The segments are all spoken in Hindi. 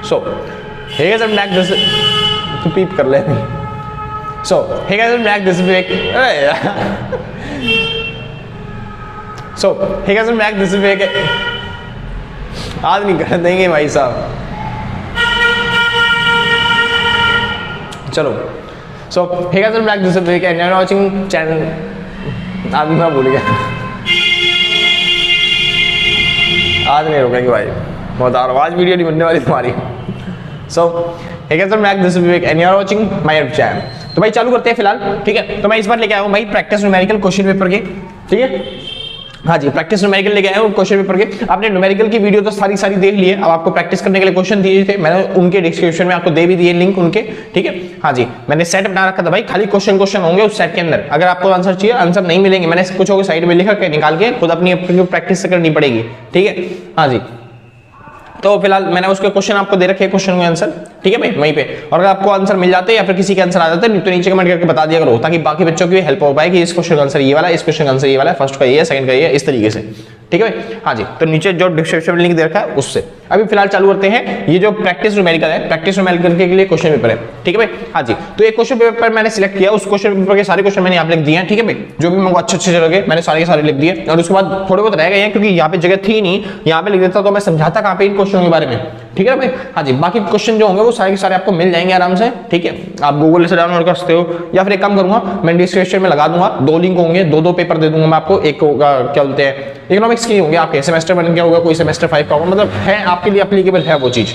So, hey guys, I'm back. This is to peep कर ले. So, hey guys, I'm back. This is Vivek. So, hey guys, I'm back. This is Vivek. आज नहीं कर देंगे भाई साहब. चलो. So, hey guys, I'm back. This is Vivek and you're watching channel. आज मैं भूल गया. आज नहीं रुकेंगे भाई. बहुत आज वीडियो नहीं बनने वाली तुम्हारी. So, hey guys, I'm back. This is Vivek and you're watching my YouTube channel. तो भाई चालू करते हैं फिलहाल, ठीक है. तो मैं इस बार लेके आया हूँ भाई प्रैक्टिस न्यूमेरिकल क्वेश्चन पेपर के, ठीक है. हाँ जी, प्रैक्टिस न्यूमेरिकल लेके आया हूँ क्वेश्चन पेपर के. आपने न्यूमेरिकल की वीडियो तो सारी देख ली है. अब आपको प्रैक्टिस करने के लिए क्वेश्चन दिए थे, मैंने उनके डिस्क्रिप्शन में आपको दे भी दिए लिंक उनके, ठीक है. हाँ जी, मैंने सेट बना रखा था भाई, खाली क्वेश्चन होंगे उस सेट के अंदर. अगर आपको आंसर चाहिए, आंसर नहीं मिलेंगे, मैंने कुछ होगा साइड में लिखा के निकाल के खुद अपनी प्रैक्टिस से करनी पड़ेगी, ठीक है. हाँ जी, तो फिलहाल मैंने उसके क्वेश्चन आपको दे रखे हैं, क्वेश्चन के आंसर, ठीक है भाई, वहीं पे. और अगर आपको आंसर मिल जाते हैं या फिर किसी के आंसर आ जाते हैं तो नीचे कमेंट करके बता दिया करो, ताकि बाकी बच्चों की भी हेल्प हो पाए कि इस क्वेश्चन का आंसर ये वाला है, इस क्वेश्चन का आंसर ये वाला है, फर्स्ट का ये है, सेकंड का ये है, इस तरीके से, ठीक है भाई. हाँ जी, तो नीचे जो डिस्क्रिप्शन में लिंक दे रखा है उससे. अभी फिलहाल चालू करते हैं. ये जो प्रैक्टिस न्यूमेरिकल है, प्रैक्टिस न्यूमेरिकल के लिए क्वेश्चन पेपर है, ठीक है भाई. हाँ जी, तो एक क्वेश्चन पेपर मैंने सिलेक्ट किया, उस क्वेश्चन पेपर के सारे क्वेश्चन मैंने यहाँ पे लिख दिए हैं, ठीक है भाई. जो भी मुझे अच्छे लगे मैंने सारे के सारे लिख दिए. और उसके बाद थोड़े बहुत रह गए हैं क्योंकि यहाँ पे जगह थी नहीं, यहाँ पे लिख देता तो मैं समझाता कहाँ पे इन क्वेश्चन के बारे में, ठीक है भाई. हाँ जी, बाकी क्वेश्चन जो होंगे वो सारे के सारे आपको मिल जाएंगे आराम से, ठीक है. आप गूगल से डाउनलोड कर सकते हो या फिर एक काम करूंगा, मैं डिस्क्रिप्शन में लगा दूंगा, 2 लिंक होंगे, 2 पेपर दे दूंगा मैं आपको. एक होगा क्या बोलते हैं, इकोनॉमिक्स की होंगे आपके, सेमेस्टर 1 का होगा, कोई सेमेस्टर 5 का होगा, मतलब है आपके लिए एप्लीकेबल है वो चीज,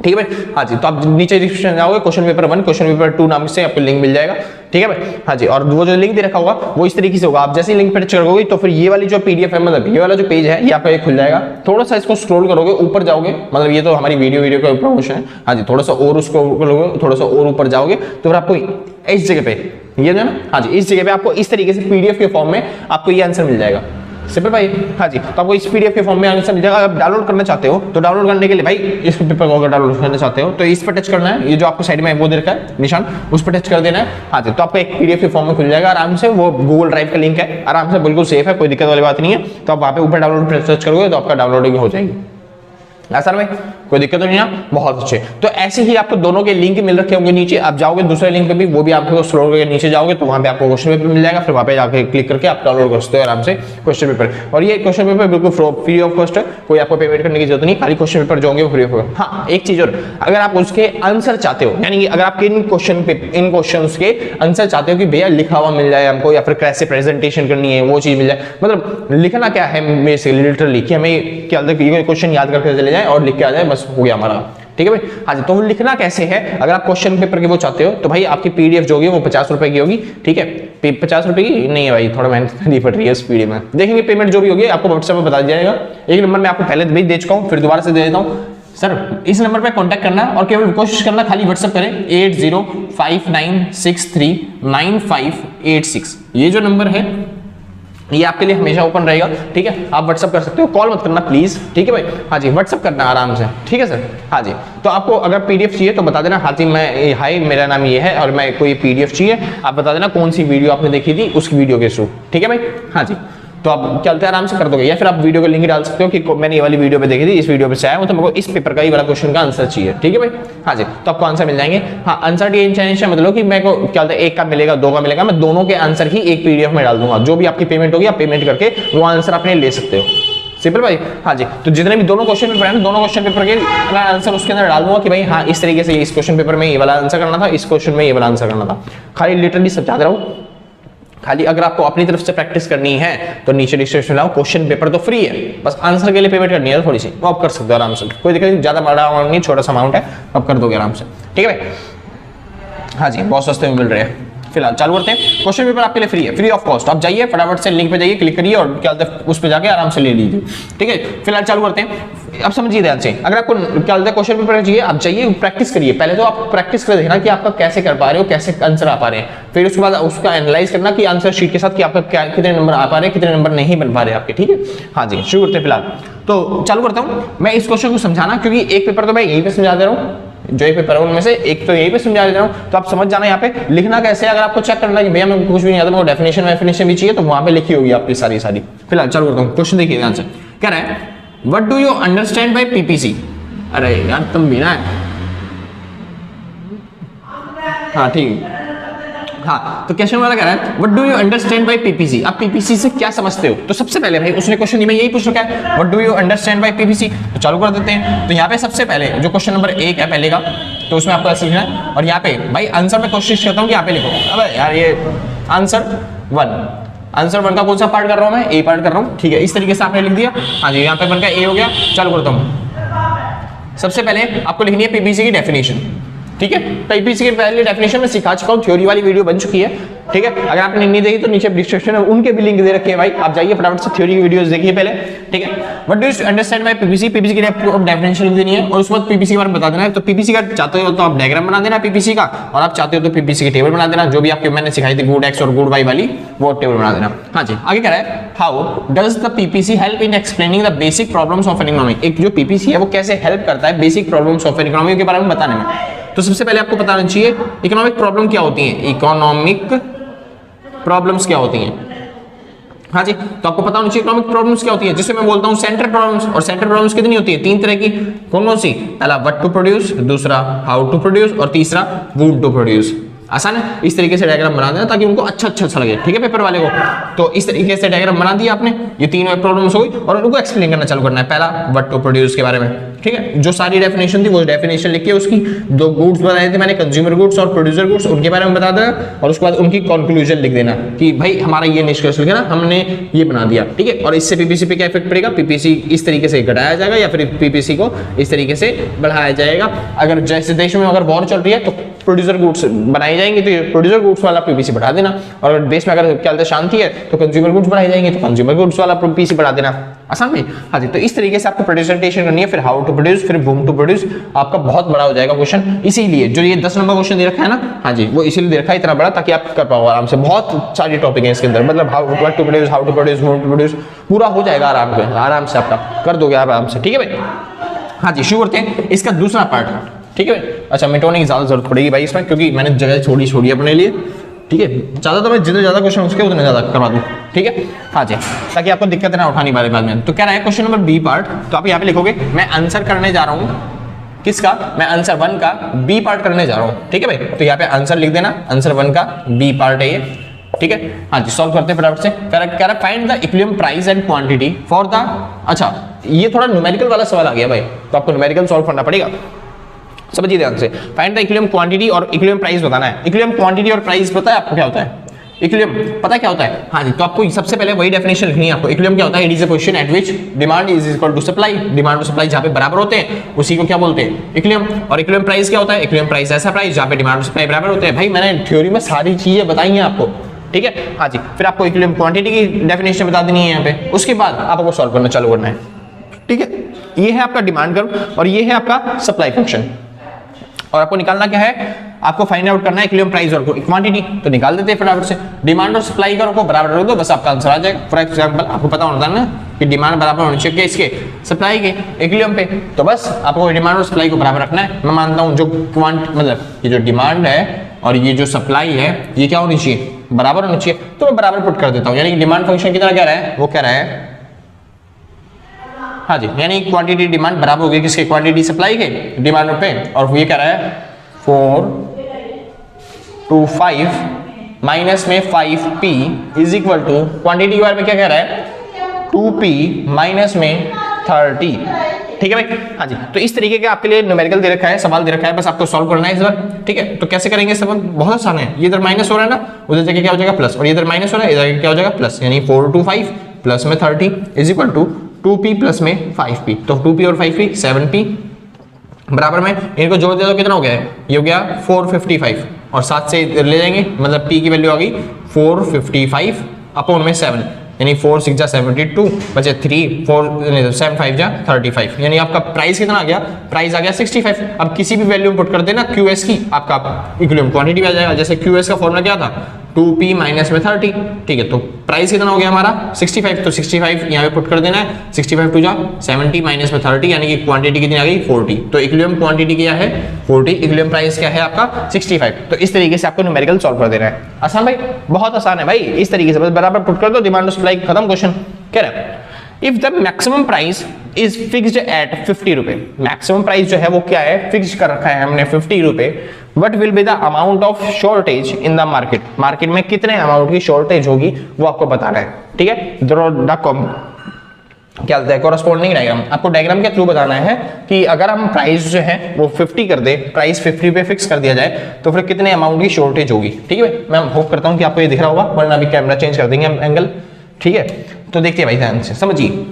ठीक है भाई. हाँ जी, तो आप नीचे डिस्क्रिप्शन जाओगे, क्वेश्चन पेपर 1 क्वेश्चन पेपर 2 नाम से आपको लिंक मिल जाएगा, ठीक है भाई. हाँ जी, और वो जो लिंक दे रखा होगा वो इस तरीके से होगा. आप जैसे ही लिंक पर टच करोगे तो फिर ये वाली जो पीडीएफ है, मतलब ये वाला जो पेज है ये आपका खुल जाएगा. थोड़ा सा इसको स्क्रॉल करोगे, ऊपर जाओगे, मतलब ये तो हमारी वीडियो का प्रमोशन है. हाँ जी, थोड़ा सा और उसको करोगे, थोड़ा सा और ऊपर जाओगे तो फिर आपको इस जगह पे ये जो है ना, हाँ जी, इस जगह पे आपको इस तरीके से पीडीएफ के फॉर्म में आपको ये आंसर मिल जाएगा. सिंपल भाई. हाँ जी, तो आपको इस पीडीएफ के फॉर्म में आंसर मिल जाएगा. अगर डाउनलोड करना चाहते हो तो डाउनलोड करने के लिए भाई इस पेपर को अगर डाउनलोड करना चाहते हो तो इस पर टच करना है. ये जो आपको साइड में वो दे रखा है निशान, उस पर टच कर देना है. हाँ जी, तो आपको एक पीडीएफ के फॉर्म में खुल जाएगा आराम से. वो गूगल ड्राइव का लिंक है, आराम से बिल्कुल सेफ है, कोई दिक्कत वाली बात नहीं है. तो आप वहाँ पे ऊपर डाउनलोड पर टच करोगे तो आपका डाउनलोडिंग हो जाएगी. सर भाई कोई दिक्कत नहीं है, बहुत अच्छे. तो ऐसे ही आपको दोनों के लिंक मिल रखे होंगे नीचे. आप जाओगे दूसरे लिंक पे भी, वो भी आपको स्क्रॉल करके नीचे जाओगे तो वहां पे आपको क्वेश्चन पेपर मिल जाएगा. फिर वहां पे जाके क्लिक करके आप डाउनलोड कर सकते हो आराम से क्वेश्चन पेपर. और ये क्वेश्चन पेपर बिल्कुल फ्री ऑफ कॉस्ट है, कोई आपको पेमेंट करने की जरूरत नहीं. खाली क्वेश्चन पेपर जो होंगे वो फ्री ऑफ. हाँ, एक चीज और, अगर आप उसके आंसर चाहते हो, यानी अगर आपके इन क्वेश्चन के आंसर चाहते हो कि भैया लिखा हुआ मिल जाए हमको, या फिर कैसे प्रेजेंटेशन करनी है वो चीज मिल जाए, मतलब लिखना क्या है बेसिकली लिटरली कि हमें क्या क्वेश्चन याद करके चले जाए और लिख के आ जाए, बस हो गया हमारा, ठीक है भाई. हाँ जी, तो वो लिखना कैसे है, अगर आप क्वेश्चन पेपर के वो चाहते हो तो भाई आपकी पीडीएफ जो होगी वो 50 रुपए की होगी, ठीक है. 50 रुपए की नहीं है भाई, थोड़ा मेहनत करनी पड़ रही है इस पीडीएफ में. देखेंगे पेमेंट जो भी होगी आपको व्हाट्सएप पे बता दिया जाएगा. एक नंबर मैं आपको पहले भी दे चुका हूँ, फिर दोबारा से दे देता हूँ. सर इस नंबर पे कांटेक्ट करना और केवल कोशिश करना खाली व्हाट्सएप करें 8059639586. ये जो नंबर है ये आपके लिए हमेशा ओपन रहेगा, ठीक है. आप व्हाट्सअप कर सकते हो, कॉल मत करना प्लीज, ठीक है भाई. हाँ जी, व्हाट्सअप करना आराम से, ठीक है सर. हाँ जी, तो आपको अगर पीडीएफ चाहिए तो बता देना, हाँ जी मैं हाय मेरा नाम ये है और मैं कोई पीडीएफ चाहिए, आप बता देना कौन सी वीडियो आपने देखी थी उस वीडियो के थ्रू, ठीक है भाई. हाँ जी, तो आप चलते आराम से कर दोगे, या फिर आप वीडियो का लिंक डाल सकते हो कि मैंने ये वाली वीडियो पे देखी थी, इस वीडियो पे से आया हूं तो मेरे को इस पेपर का ही वाला क्वेश्चन का आंसर चाहिए, ठीक है भाई. हाँ जी, तो आपको आंसर मिल जाएंगे. हाँ, आंसर टेंशन मतलब कि मेरे को क्या होता है, 1 का मिलेगा 2 का मिलेगा, मैं दोनों के आंसर ही एक पीडीएफ में डाल दूंगा. जो भी आपकी पेमेंट होगी आप पेमेंट करके वो आंसर अपने ले सकते हो. सिंपल भाई. हाँ जी, तो जितने भी दोनों क्वेश्चन पेपर है ना, दोनों क्वेश्चन पेपर के मैं आंसर उसके अंदर डाल दूंगा कि भाई हाँ इस तरीके से इस क्वेश्चन पेपर में ये वाला आंसर करना था, इस क्वेश्चन में ये वाला आंसर करना था. खाली लिटरली समझाते रहो. खाली अगर आपको अपनी तरफ से प्रैक्टिस करनी है तो नीचे डिस्क्रिप्शन में क्वेश्चन पेपर तो फ्री है, बस आंसर के लिए पेमेंट करनी है थोड़ी सी, वो आप कर सकते हो आराम से, कोई दिक्कत नहीं. ज्यादा बड़ा अमाउंट नहीं, छोटा सा अमाउंट है, आप कर दोगे आराम से, ठीक है भाई. हाँ जी, बहुत सस्ते में मिल रहे हैं. फिलहाल चालू करते हैं. क्वेश्चन पेपर आपके लिए फ्री है, फ्री ऑफ कॉस्ट. आप जाइए फटाफट से लिंक पे जाइए, क्लिक करिए और क्या बोलते हैं उस पे जाके आराम से ले लीजिए, ठीक है. फिलहाल चालू करते हैं. अब समझिए ध्यान से, अगर आपको क्या बोलते हैं क्वेश्चन पेपर चाहिए, आप जाइए प्रैक्टिस करिए. पहले तो आप प्रैक्टिस कर देखना कि आपका कैसे कर पा रहे हो, कैसे आंसर आ पा रहे हैं. फिर उसके बाद उसका एनालाइज करना कि आंसर शीट के साथ कि आपका क्या कितने नंबर आ पा रहे हैं, कितने नंबर नहीं बन पा रहे आपके, ठीक है. हाँ जी, शुरू करते हैं. फिलहाल तो चालू करता हूँ मैं इस क्वेश्चन को समझाना, क्योंकि एक पेपर तो मैं यहीं पे समझा दे रहा हूँ, जो एक पेपर है उनमें से एक तो यहीं पे समझा देता हूँ, तो आप समझ जाना. यहाँ पे लिखना कैसे है, अगर आपको चेक करना है कि भैया मैं कुछ भी नहीं आता, मेरे को डेफिनेशन भी चाहिए, तो वहां पे लिखी होगी आपकी सारी. फिलहाल चालू करता हूँ. क्वेश्चन देखिए ध्यान से. कह रहा है what do you understand by PPC. अरे यार तुम भी ना, हाँ ठीक है। हाँ तो क्वेश्चन वाला कह रहा है what do you understand by PPC, आप पीपीसी से क्या समझते हो। तो सबसे पहले भाई उसने क्वेश्चन में यही पूछ रखा है what do you understand by PPC, तो चालू कर देते हैं। तो यहाँ पे सबसे पहले जो क्वेश्चन नंबर 1 है पहले का, तो उसमें आपको ऐसे लिखना है, और यहाँ पे भाई आंसर में कोशिश करता हूँ कि यहाँ पे लिखो। अब यार ये आंसर 1 का कौन सा पार्ट कर रहा हूँ मैं, ए पार्ट कर रहा हूँ, ठीक है। इस तरीके से आपने लिख दिया, हाँ जी यहाँ पे 1 का ए हो गया। चालू करता हूँ। सबसे पहले आपको लिखनी है पीपीसी की डेफिनेशन, ठीक है। पीपीसी की पहले डेफिनेशन में सिखा चुका हूँ, थ्योरी वाली वीडियो बन चुकी है, ठीक है। अगर आपने नहीं देखी तो नीचे डिस्क्रिप्शन में उनके भी लिंक दे रखे हैं भाई, आप जाइए फटाफट से थ्योरी की वीडियोस देखिए पहले, ठीक है। What do you understand by PPC, PPC की डेफिनेशन लिख देनी है और उसके बाद पीपीसी के बारे में बता देना है। तो पीपीसी का चाहते हो तो आप डायग्राम बना देना पीपीसी का, और आप चाहते हो तो पीपीसी की टेबल बना देना, जो भी आपके मैंने सिखाई थी गुड एक्स और गुड वाई वाली, वो टेबल बना देना। हाँ जी आगे कह रहा है how does the PPC help in explaining the basic problems of an economy, एक जो पीपीसी है वो कैसे हेल्प करता है basic problems of an economy के बारे में बताने में। तो सबसे पहले आपको पता होना चाहिए इकोनॉमिक प्रॉब्लम क्या होती है, इकोनॉमिक प्रॉब्लम्स क्या होती हैं। हाँ जी तो आपको पता होना चाहिए इकोनॉमिक प्रॉब्लम्स क्या होती है, जिसे मैं बोलता हूँ सेंट्रल प्रॉब्लम्स। और सेंट्रल प्रॉब्लम्स कितनी होती है, 3 तरह की। कौन कौन सी, पहला व्हाट टू प्रोड्यूस, दूसरा हाउ टू प्रोड्यूस, और तीसरा वुड टू प्रोड्यूस। आसान है, इस तरीके से डायग्राम बना देना ताकि उनको अच्छा लगे, ठीक है पेपर वाले को। तो इस तरीके से डायग्राम बना दिया आपने, ये 3 प्रॉब्लम्स हो गई, और उनको एक्सप्लेन करना चालू करना है। पहला व्हाट टू प्रोड्यूस के बारे में, ठीक है, जो सारी डेफिनेशन थी वो डेफिनेशन लिख के उसकी 2 गुड्स बताए थे मैंने, कंज्यूमर गुड्स और प्रोड्यूसर गुड्स, उनके बारे में बता देना, और उसके बाद उनकी कंक्लूजन लिख देना कि भाई हमारा ये निष्कर्ष लिखा ना हमने ये बना दिया, ठीक है। और इससे पीपीसी पे क्या इफेक्ट पड़ेगा, पीपीसी इस तरीके से घटाया जाएगा या फिर पीपीसी को इस तरीके से बढ़ाया जाएगा। अगर जैसे देश में अगर वॉर चल रही है तो प्रोड्यूसर गुड्स बनाई जाएंगी, तो प्रोड्यूसर गुड्स वाला पीपीसी बढ़ा देना, और अगर देश में अगर क्या बोलते शांति है तो कंज्यूमर गुड्स बढ़ाई जाएंगे, तो कंज्यूमर गुड्स वाला पीपीसी बढ़ा देना। आसान में, हाँ जी। तो इस तरीके से आपको प्रेजेंटेशन करनी है, फिर हाउ टू प्रोड्यूस, फिर बूम टू प्रोड्यूस। आपका बहुत बड़ा हो जाएगा क्वेश्चन, इसीलिए जो ये 10 नंबर क्वेश्चन दे रखा है ना, हाँ जी वो इसीलिए दे रखा है इतना बड़ा, ताकि आप कर पाओ आराम से। बहुत सारी टॉपिक है इसके अंदर, मतलब how to produce, how to produce, boom to produce, पूरा हो जाएगा आराम से आपका कर दोगे आप आराम से, ठीक है भाई। हाँ जी शुरू करते हैं इसका दूसरा पार्ट, ठीक है भाई। अच्छा मिटाने की ज्यादा जरूरत पड़ेगी भाई इसमें, क्योंकि मैंने जगह छोड़ी अपने लिए, ठीक है। चाहता तो मैं जितने ज्यादा क्वेश्चन उसके उतने ज्यादा करवा दूं, ठीक है। हाँ जी ताकि आपको दिक्कत ना उठानी पड़े बाद में। तो क्या रहा है क्वेश्चन नंबर बी पार्ट, तो आप यहाँ पे लिखोगे मैं आंसर करने जा रहा हूँ किसका, मैं आंसर 1 का बी पार्ट करने जा रहा हूँ, ठीक है भाई। तो यहाँ पे आंसर लिख देना, आंसर 1 का बी पार्ट है ये, ठीक है। हाँ जी सॉल्व करते हैं फटाफट से। कह रहा है find the equilibrium price and quantity for the, अच्छा ये थोड़ा न्यूमेरिकल वाला सवाल आ गया भाई, तो आपको न्यूमेरिकल सॉल्व करना पड़ेगा, समझिए ध्यान से। फाइंड द इक्विलिब्रियम क्वांटिटी और इक्विलिब्रियम प्राइस बताना है। इक्विलिब्रियम क्वांटिटी और प्राइस पता है आपको क्या होता है, इक्विलिब्रियम पता है क्या होता है, हाँ जी। तो आपको सबसे पहले वही डेफिनेशन लिखनी है आपको। इक्विलिब्रियम क्या होता है, it is a position at which demand is equal to supply, demand और सप्लाई जहां पे बराबर होते हैं उसी को क्या बोलते हैं, इक्विलिब्रियम। और इक्विलिब्रियम प्राइस क्या होता है, इक्विलिब्रियम प्राइस ऐसा प्राइस जहां पे डिमांड और सप्लाई बराबर होते हैं। भाई मैंने थ्योरी में सारी चीजें बताई हैं आपको, ठीक है। हाँ जी फिर आपको इक्विलिब्रियम क्वांटिटी की डेफिनेशन बता देनी है यहाँ पे, उसके बाद आपको सॉल्व करना चालू करना है, ठीक है। ये है आपका डिमांड कर्व और ये है आपका सप्लाई फंक्शन, और आपको निकालना क्या है, आपको फाइंड आउट करना है इक्विलिब्रियम प्राइस और क्वांटिटी। तो निकाल देते हैं फटाफट से, डिमांड और सप्लाई कर्व को बराबर रख दो, बस आपका आंसर आ जाएगा। फॉर एग्जांपल आपको पता होता है ना कि डिमांड बराबर होनी चाहिए इसके सप्लाई के इक्विलिब्रियम पे, तो बस आपको डिमांड और सप्लाई को बराबर रखना है। मैं मानता हूँ जो मतलब ये जो डिमांड है और ये जो सप्लाई है ये क्या होनी चाहिए, बराबर होनी चाहिए, तो मैं बराबर पुट कर देता हूँ। यानी कि डिमांड फंक्शन कितना कह रहा है, वो कह रहा है हाँ जी, यानी क्वांटिटी डिमांड बराबर होगी किसके, क्वांटिटी सप्लाई के डिमांड पे, और ये कह रहा है 4 to 5 माइनस में 5p is equal to, quantity के बारे में क्या कह रहा है 2p माइनस में 30, ठीक है भाई। हाँ जी तो इस तरीके का आपके लिए न्यूमेरिकल दे रखा है, सवाल दे रखा है, बस आपको सॉल्व करना है इस बार, ठीक है। तो कैसे करेंगे सवाल, बहुत आसान है। ये इधर माइनस हो रहा है ना, उधर जगह क्या हो जाएगा प्लस, और इधर माइनस हो रहा है इधर क्या हो जाएगा प्लस, यानी 4 to 5 प्लस में 30 is equal to 2p plus में 5p, तो 2p और 5p 7p बराबर में, इनको जोड़ दे दो कितना हो गया है, ये हो गया 455, और 7 से ले जाएंगे मतलब p की वैल्यू आ गई 455 अपॉन में 7, यानी 4 6 जा 72 बचे 3 4 7 5 जा 35, यानी आपका प्राइस कितना आ गया, प्राइस आ गया 65। अब किसी भी वैल्यू पुट कर देना QS की, आपका इक्विलिब्रियम क्वांटिटी आ जाएगा। जैसे QS का फॉर्मूला क्या था 2p माइनस में 30, ठीक है। तो प्राइस कितना हो गया हमारा 65, तो 65 यहाँ पे पुट कर देना है, 65 टू जा 70 माइनस में 30, यानी कि क्वांटिटी कितनी आ गई 40। तो इक्विलिब्रियम क्वांटिटी क्या है 40, इक्विलिब्रियम प्राइस क्या है आपका 65। तो इस तरीके से आपको न्यूमेरिकल सॉल्व कर देना है। आसान भाई, बहुत आसान है भाई, इस तरीके से बस बराबर पुट कर दो, डिमांड और सप्लाई खत्म, क्वेश्चन कह रहा है if the maximum price is fixed at 50 रुपए, मैक्सिमम प्राइस जो है वो क्या है, फिक्स कर रखा है हमने 50 रुपए। What will be the amount of shortage in the market, market में कितने अमाउंट की शॉर्टेज होगी वो आपको बताना है, ठीक है। क्या होता है कोरस्पॉन्डिंग डायग्राम, आपको डायग्राम के थ्रू बताना है कि अगर हम प्राइस जो है वो 50 कर दे, प्राइस 50 पे फिक्स कर दिया जाए तो फिर कितने अमाउंट की शॉर्टेज होगी, ठीक है। मैं होप करता हूं कि आपको ये दिख रहा होगा, वरना अभी कैमरा चेंज कर देंगे हम एंगल, ठीक है। तो देखते हैं भाई ध्यान से समझिए,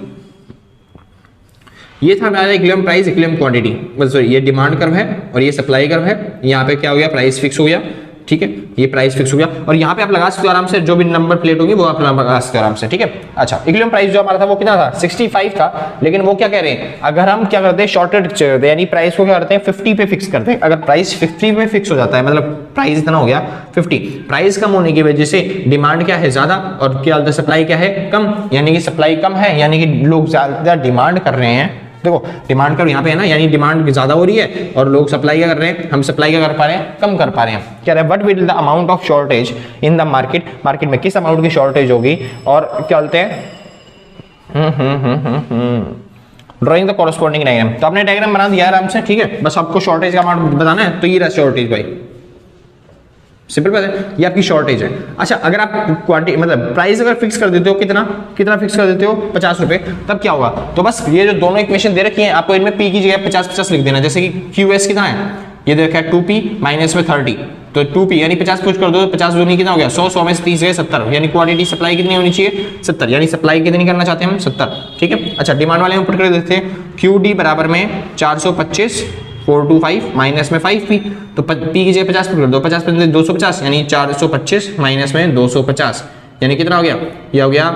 ये था हमारा equilibrium price equilibrium quantity, sorry ये डिमांड कर्व है और ये सप्लाई कर्व है। यहाँ पे क्या हो गया, प्राइस फिक्स हो गया, ठीक है, ये प्राइस फिक्स हो गया और यहाँ पे आप लगा सकते हो आराम से, जो भी नंबर प्लेट होगी वो आप लगा सकते हो आराम से, ठीक है। अच्छा, इक्विलिब्रियम प्राइस जो हमारा था वो कितना था, 65 था, लेकिन वो क्या कह रहे हैं, अगर हम क्या करते हैं शॉर्टेज करते हैं, यानी प्राइस को क्या करते हैं 50 पे फिक्स करते हैं। अगर प्राइस 50 पे फिक्स हो जाता है, मतलब प्राइस इतना हो गया 50, प्राइस कम होने की वजह से डिमांड क्या है ज्यादा और क्या सप्लाई क्या है कम, यानी कि सप्लाई कम है, यानी कि लोग ज्यादा डिमांड कर रहे हैं। देखो डिमांड कर यहाँ पे है ना, यानी डिमांड ज्यादा हो रही है और लोग सप्लाई क्या कर रहे हैं, हम सप्लाई क्या कर पा रहे हैं, कम कर पा रहे हैं। क्या रहे what will the amount of shortage in the market, market में किस अमाउंट की शॉर्टेज होगी, और क्या बोलते हैं ड्राइंग द कॉरस्पॉन्डिंग डायग्राम। तो आपने डायग्राम बना दिया आराम से, ठीक है, बस आपको शॉर्टेज का अमाउंट बताना है। तो ये रहा शॉर्टेज भाई, सिंपल बात है, ये आपकी शॉर्टेज है। अच्छा, अगर आप क्वांटिटी मतलब प्राइस अगर फिक्स कर देते हो, कितना कितना फिक्स कर देते हो 50 रुपए, तब क्या होगा, तो बस ये जो दोनों इक्वेशन दे रखी हैं आपको, इनमें पी की जगह 50-50 लिख देना। जैसे कि क्यूएस कितना है, ये देखा है 2p माइनस में 30, तो 2p यानी 50 पुट कर दो, 50 दूनी कितना हो गया 100, 100 में से 30 गए 70, यानी क्वांटिटी सप्लाई कितनी होनी चाहिए 70, यानी सप्लाई कितनी करना चाहते हैं हम 70, ठीक है। अच्छा, डिमांड वाले में पुट कर देते हैं, QD बराबर में 425 425 माइनस में 5p, तो p की जगह 50 पुट कर दो, 50 पे 250, यानी 425 माइनस में 250, यानी कितना हो गया, ये हो गया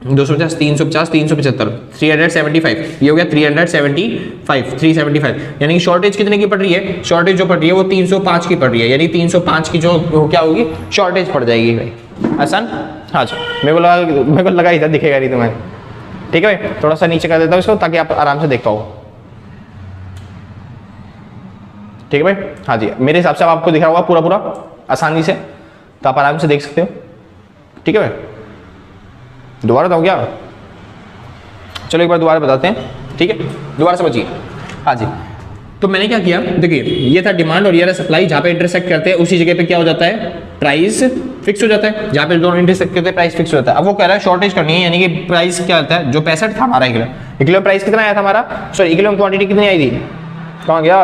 250 350 375 375, ये हो गया 375 375, यानी कि शॉर्टेज कितने की पड़ रही है, शॉर्टेज जो पड़ रही है वो 305 की पड़ रही है, यानी 305 की जो क्या होगी शॉर्टेज पड़ जाएगी भाई। आसान, हाँ जी, मेरे को लगा ही था दिखेगा नहीं तुम्हें, ठीक है भाई। थोड़ा सा नीचे कर देता हूँ इसको ताकि आप आराम से देख पाओ, ठीक है भाई। हाँ जी, मेरे हिसाब से आपको दिख रहा होगा पूरा पूरा आसानी से, तो आप आराम से देख सकते हो, ठीक है भाई। दोबारा बताऊँ क्या, चलो एक बार दोबारा बताते हैं, ठीक है, दोबारा समझिए। हाँ जी, तो मैंने क्या किया, देखिए ये था डिमांड और ये रहा सप्लाई, जहाँ पे इंटरसेक्ट करते हैं उसी जगह पे क्या हो जाता है, प्राइस फिक्स हो जाता है, जहाँ पे दोनों इंटरसेक्ट करते हैं प्राइस फिक्स हो जाता है। अब वो कह रहा है शॉर्टेज करनी है, यानी कि प्राइस क्या होता है, जो 65 था हमारा इक्विलिब्रियम प्राइस कितना आया था हमारा, सॉरी इक्विलिब्रियम क्वांटिटी कितनी आई थी, कहाँ गया,